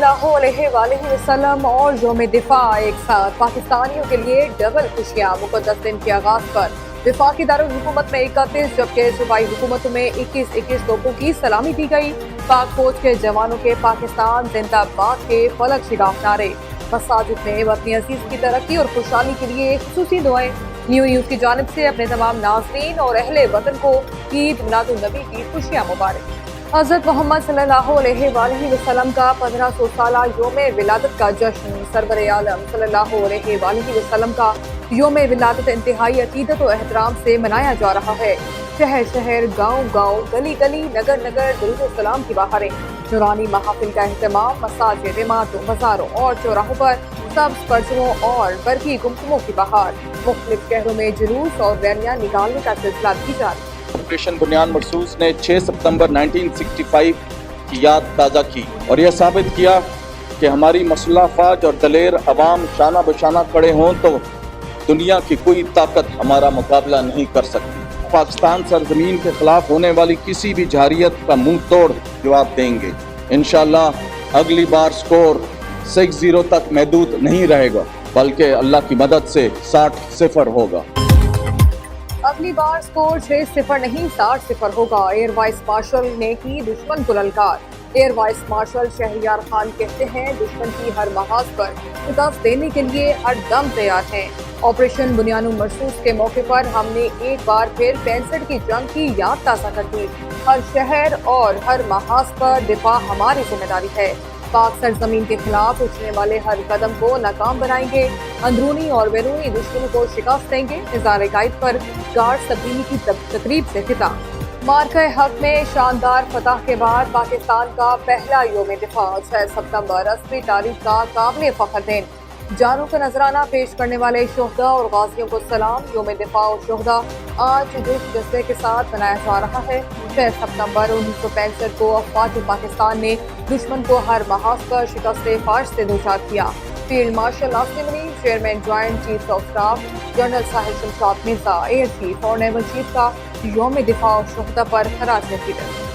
सल्लल्लाहु अलैहि वसल्लम और यौम दिफा एक साथ पाकिस्तानियों के लिए डबल खुशियाँ। मुक़द्दस दिन के आगाज पर वफाकी दारुल हुकूमत में 31 जबकि सूबाई हुकूमतों में 21 तोपों की सलामी दी गई। पाक फौज के जवानों के पाकिस्तान जिंदाबाद के फलक शिगाफ नारे। मसाजिद में वतनी अजीज की तरक्की और खुशहाली के लिए खुसूसी दुआएं। न्यूज़ की जानिब से अपने तमाम नाज़रीन और अहले वतन को ईद मिलादुन्नबी की खुशियाँ मुबारक। हज़रत मोहम्मद सल्लल्लाहु अलैहि वसल्लम का 1500 साला यौम विलादत का जश्न। सरवरे आलम सल्लल्लाहु अलैहि वसल्लम का यौम विलादत इंतहाई अकीदत और एहतराम से मनाया जा रहा है। शहर शहर, गाँव गाँव, गली गली, नगर नगर दुरूद सलाम की बहारें। नूरानी महाफिल का एहतमाम। मसाजिद, इमारतों, बाजारों और चौराहों पर सब्ज परचमों और बरकी गुमसुमों की बहार। मुख्तलिफ शहरों में जुलूस और रैलियां निकालने का सिलसिला भी जारी। ऑपरेशन बुनियान मरसूस ने 6 सितंबर 1965 की याद ताज़ा की और यह साबित किया कि हमारी मसल्ह फ़ौज और दलेर अवाम शाना बशाना खड़े हों तो दुनिया की कोई ताकत हमारा मुकाबला नहीं कर सकती। पाकिस्तान सरजमीन के खिलाफ होने वाली किसी भी जारियत का मुंह तोड़ जवाब देंगे। इंशाअल्लाह अगली बार स्कोर 6-0 तक महदूद नहीं रहेगा, बल्कि अल्लाह की मदद से 60-0 होगा। अगली बार स्कोर 6-0 नहीं 60-0 होगा। एयर वाइस मार्शल ने की दुश्मन को ललकार। Air vice marshal Shahryar Khan कहते हैं दुश्मन की हर महाज पर शिकस्त देने के लिए हर दम तैयार हैं। ऑपरेशन बुनियान मरसूस के मौके पर हमने एक बार फिर 65 की जंग की याद ताज़ा कर दी। हर शहर और हर महाज पर दिफा हमारी जिम्मेदारी है। पाक सरजमीन के खिलाफ उठने वाले हर कदम को नाकाम बनाएंगे। अंदरूनी और बैरूनी दुश्मनों को शिकस्त देंगे। निज़ार कायद पर गार्ड तब्दीली की तकरीब से खिताब। मार्का हक में शानदार फतह के बाद पाकिस्तान का पहला यौम दिफा। 6 सितंबर असली तारीख का काबिल फख्र दिन। जानों का नजराना पेश करने वाले शोहदा और गाजियों को सलाम। यौम दिफा और शोहदा आज जोश जज्बे के साथ मनाया जा रहा है। 6 सितंबर 1965 को अफवाज पाकिस्तान ने दुश्मन को हर महाज पर शिकस्त फाश से दो चार किया। Field marshal Nasir Munir, chairman joint chief of staff general Sahil Shamshad Mirza, air chief और नेवल चीफ का यौम दिफा और शोहदा पर खराज अकीदत।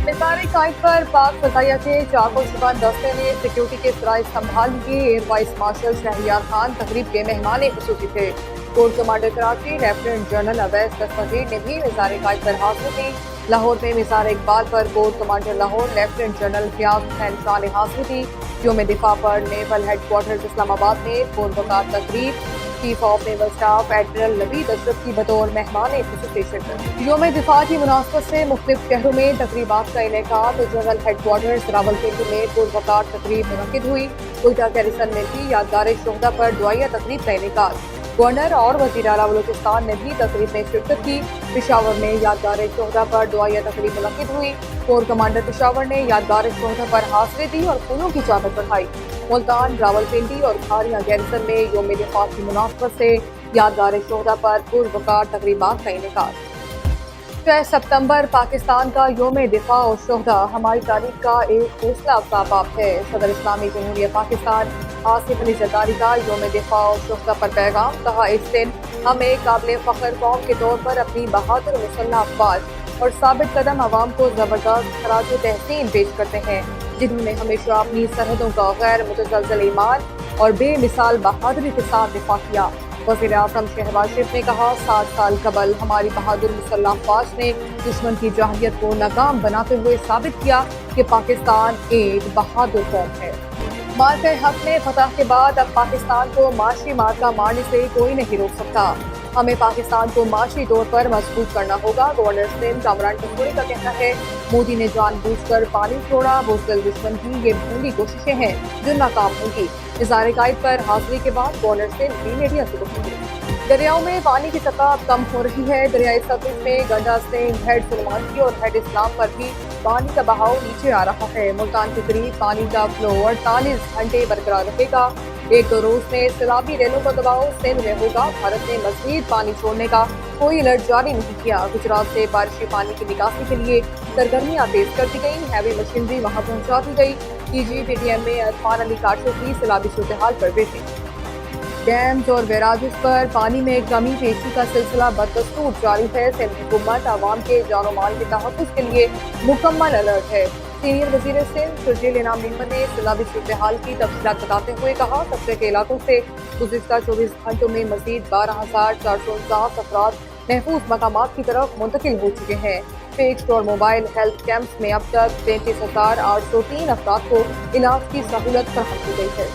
निज़ार कायद पर पाक फ़ज़ाइया के चाको शुबान दस्ते ने सिक्योरिटी के फ़राइज़ संभाल लिए। Air vice marshal Shahryar Khan तकरीब के मेहमान खुसूसी थे। Corps commander Karachi lieutenant general Awais Dastgir ने भी निज़ार कायद पर हाजिर थी। लाहौर में मिज़ार इकबाल पर core commander Lahore lieutenant general Fayyaz Hussain Shah ने हाजिर थी। यौम दिफा पर नेवल हेडक्वार्टर्स इस्लामाबाद में पूर्वकार तकरीब। Chief of naval staff admiral Naveed Ashraf की बतौर मेहमान खुसूसी शिरकत। यौम दिफा की मुनासबत से मुख्तलिफ शहरों में तकरीबात का इनेकाद। जनरल हेडक्वार्टर्स रावलपिंडी में पूर्वकार तकरीब मुनक्किद हुई। कोयटा गैरिसन में भी यादगार शोहदा पर दुआया तकरीब का इनेकाद। गवर्नर और वज़ीर आला बलूचिस्तान ने भी तकरीब में शिरकत की। पेशावर में यादगार शोहदा पर दुआया तकरीब मुनक्किद हुई। कोर कमांडर पेशावर ने यादगार शोहदा पर हाजिरी दी और फूलों की चादर बढ़ाई। मुल्तान, रावलपिंडी और खारिया गैरिसन में यौम दिफा की मुनासबत से यादगार शोहदा पर पुरवकार तकरीबात का इनेकाद। 6 सितंबर पाकिस्तान का यौम दिफा और शोहदा हमारी तारीख का एक हौसला अफजा बाब है। सदर इस्लामी जमहूरियत पाकिस्तान आसिफ अली जरदारी का यौम दिफा और शोहदा पर पैगाम। कहा इस दिन हम एक काबिल फ़ख्र कौम के तौर पर अपनी बहादुर मुसल्लह अफवाज और साबित कदम अवाम को ज़बरदस्त खराज तहसीन पेश करते हैं, जिन्होंने हमेशा अपनी सरहदों का गैर मुतज़लज़ल ईमान और बेमिसाल बहादुरी के साथ दिफा किया। वज़ीर आज़म शहबाज शरीफ ने कहा 60 साल कबल हमारी बहादुर मुसल्लह अफवाज ने दुश्मन की जाहिलियत को नाकाम बनाते हुए साबित किया कि पाकिस्तान एक बहादुर कौम है। मार्का हक में फतह के बाद अब पाकिस्तान को माशी मार्का मारने से कोई नहीं रोक सकता। हमें पाकिस्तान को माशी तौर पर मजबूत करना होगा। गवर्नर सिंध कामरान कसूरी का कहना है मोदी ने जानबूझकर पानी छोड़ा। बुज़दिल दुश्मन की ये भूली कोशिशें हैं जो नाकाम होंगी। निज़ार कायद पर हाजिरी के बाद गवर्नर सिंध भी मीडिया से गुफ्तगू। दरियाओं में पानी की सतह अब कम हो रही है। दरियाई सतह में गंडा सिंध, हेड सुलेमानकी और हेड इस्लाम पर भी पानी का बहाव नीचे आ रहा है। मुल्तान के करीब पानी का फ्लो 48 घंटे बरकरार रहेगा। 1-2 रोज में सैलाबी रेलों का दबाव सिंध में होगा। भारत ने मज़ीद पानी छोड़ने का कोई अलर्ट जारी नहीं किया। गुजरात से बारिशी पानी की निकासी के लिए सरगर्मियां तेज कर दी गई। हैवी मशीनरी वहां पहुंचा दी गई। PGPTM में अरफान अली काशो की सैलाबी सूरत-ए-हाल पर ब्रीफिंग। डैम्स और बैराजेस पर पानी में कमी पेशी का सिलसिला बदस्तूर जारी है। सिंध हुकूमत आवाम के जानो माल के तहफ़्फ़ुज़ के लिए मुकम्मल अलर्ट है। سینئر وزیر سندھ شرجیل انعام محمد نے سیلابی صورتحال کی تفصیلات بتاتے ہوئے کہا خطرے کے علاقوں سے گزشتہ 24 گھنٹوں میں مزید 12,449 افراد محفوظ مقامات کی طرف منتقل ہو چکے ہیں۔ فکسڈ اور موبائل ہیلتھ کیمپس میں اب تک 33,803 افراد کو علاج کی سہولت فراہم کی گئی ہے۔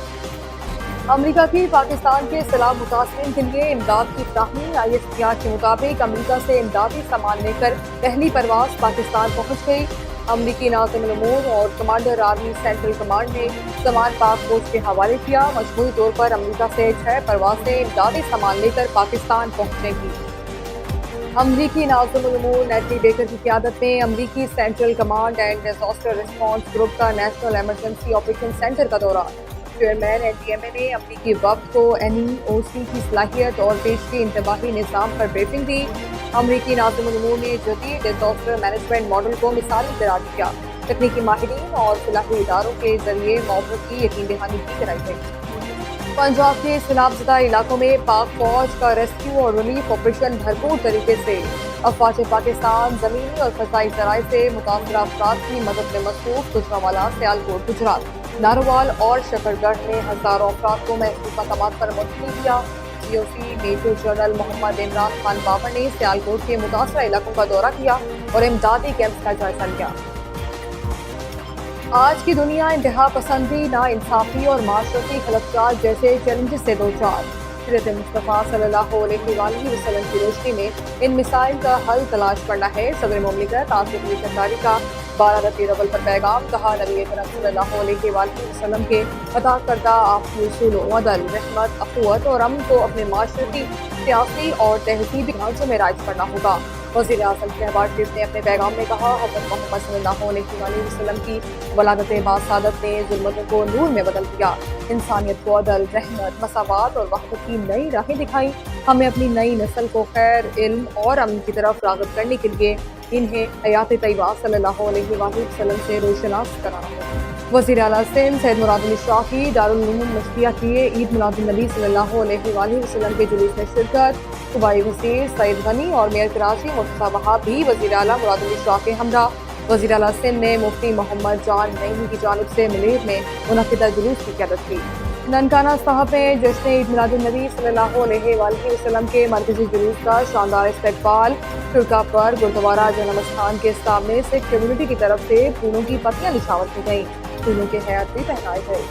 امریکہ کی پاکستان کے سیلاب متاثرین کے لیے امداد کی فراہمی ISPR کے مطابق امریکہ سے امدادی سامان لے کر پہلی پرواز پاکستان پہنچ گئی۔ امریکی ناظم الامور اور کمانڈر آرمی سینٹرل کمانڈ نے سامان پاک فوج کے حوالے کیا۔ مجموعی طور پر امریکہ سے 6 پروازیں امدادی سامان لے کر پاکستان پہنچنے کی۔ امریکی ناظم الامور نیٹلی بیکر کی قیادت میں امریکی central command and disaster response group کا نیشنل ایمرجنسی آپریشن سینٹر کا دورہ۔ چیئرمین NDMA نے امریکی وفد کو NEOC کی صلاحیت اور پیشگی انتباہی نظام پر بریفنگ دی۔ امریکی ناظم الامور نے جدید ڈیزاسٹر مینجمنٹ ماڈل کو مثالی قرار دیا۔ تکنیکی ماہرین اور فلاحی اداروں کے ذریعے معاوضے کی یقین دہانی بھی کرائی گئی۔ پنجاب کے سیلاب زدہ علاقوں میں پاک فوج کا ریسکیو اور ریلیف آپریشن بھرپور طریقے سے۔ افواج پاکستان زمینی اور فضائی ذرائع سے متاثرہ افراد کی مدد میں مصروف۔ گجرانوالہ، سیالکوٹ گجرات، ناروال اور شکرگڑھ میں ہزاروں افراد کو محفوظ مقامات پر منتقل کیا۔ GOC میجر جنرل محمد عمران خان بابر نے سیالکوٹ کے متاثرہ علاقوں کا دورہ کیا اور امدادی کیمپس کا جائزہ لیا۔ آج کی دنیا انتہا پسندی، ناانصافی اور معاشرتی خلفشات جیسے چیلنجز سے دوچار۔ سیرت مصطفیٰ صلی اللہ علیہ وآلہ وسلم کی روشنی میں ان مسائل کا حل تلاش کرنا ہے۔ صدر مملکت آصف علی زرداری کا 12 ربیع الاول پر پیغام، کہا نبی اکرم صلی اللہ علیہ وآلہ وسلم کے عطا کردہ آخری اصولوں عدل، رحمت، اخوت اور امن کو اپنے معاشرتی، سیاسی اور تہذیبی ڈھانچوں میں رائج کرنا ہوگا۔ وزیر اعظم شہباز شریف نے اپنے پیغام میں کہا حضرت محمد صلی اللہ علیہ وآلہ وسلم کی ولادت باسعادت نے ظلمتوں کو نور میں بدل دیا، انسانیت کو عدل، رحمت، مساوات اور وحدت کی نئی راہیں دکھائیں۔ ہمیں اپنی نئی نسل کو خیر، علم اور امن کی طرف راغب کرنے کے لیے انہیں حیات طیبہ صلی اللہ علیہ وآلہ وسلم سے روشناس کرانا ہوگا۔ وزیر اعلیٰ سندھ سید مراد علی شاہ کی دارالعلوم مشتیہ کیے عید میلاد النبی صلی اللہ علیہ وآلہ وسلم کے جلوس میں شرکت۔ صوبائی وزیر سعید غنی اور میئر کراچی مرتضیٰ وہاب بھی وزیر اعلیٰ مراد علی شاہ کے ہمراہ۔ وزیر اعلیٰ سندھ نے مفتی محمد جان نعیمی کی جانب سے ملیر میں منعقدہ جلوس کی قیادت کی۔ ننکانہ صاحب میں جشن عید میلاد النبی صلی اللہ علیہ وآلہ وسلم کے مرکزی جلوس کا شاندار استقبال۔ شرکا پر گردوارہ جنم استھان کے سامنے سکھ کمیونٹی کی طرف سے پھولوں کی پتیاں نشاور کی گئیں، پھولوں کے ہیئت بھی پہنائے گئے۔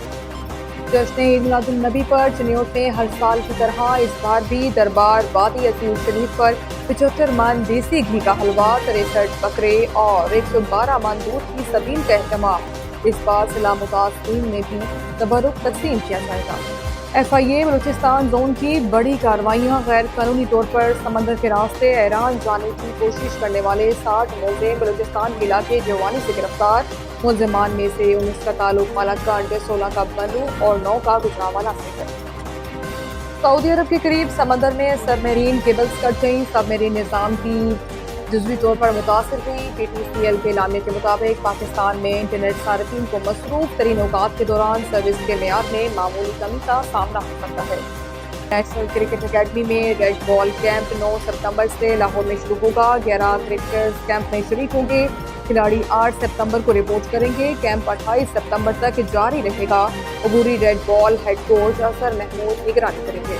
جشن عید میلاد النبی پر چنیوٹ میں ہر سال کی طرح اس بار بھی دربار وادی عظیم شریف پر 75 من دیسی گھی کا حلوہ، 63 بکرے اور 112 من دودھ کی سبیل کا اہتمام۔ اس بار ضلع متاثرین میں بھی تبرک تقسیم کیا جائے گا۔ FIA بلوچستان زون کی بڑی کارروائیاں، غیر قانونی طور پر سمندر کے راستے ایران جانے کی کوشش کرنے والے 60 ملزم بلوچستان کے علاقے جوانی سے گرفتار۔ ملزمان میں سے 19 کا تعلق مالکانڈ، 16 کا بنو اور 9 کا گجرانوالہ سے ہے۔ سعودی عرب کے قریب سمندر میں سب میرین کیبلز کٹ گئیں، سب میرین نظام کی جزوی طور پر متاثر ہوئی۔ PTCL کے اعلامیہ کے مطابق پاکستان میں انٹرنیٹ صارفین کو مصروف ترین اوقات کے دوران سروس کے معیار میں معمولی کمی کا سامنا ہو سکتا ہے۔ نیشنل کرکٹ اکیڈمی میں ریڈ بال کیمپ 9 ستمبر سے لاہور میں شروع ہوگا۔ 11 کرکٹرز کیمپ میں شریک ہوں گے۔ کھلاڑی 8 ستمبر کو رپورٹ کریں گے۔ کیمپ 28 ستمبر تک جاری رہے گا۔ عبوری red ball head coach Azhar Mahmood نگرانی کریں گے۔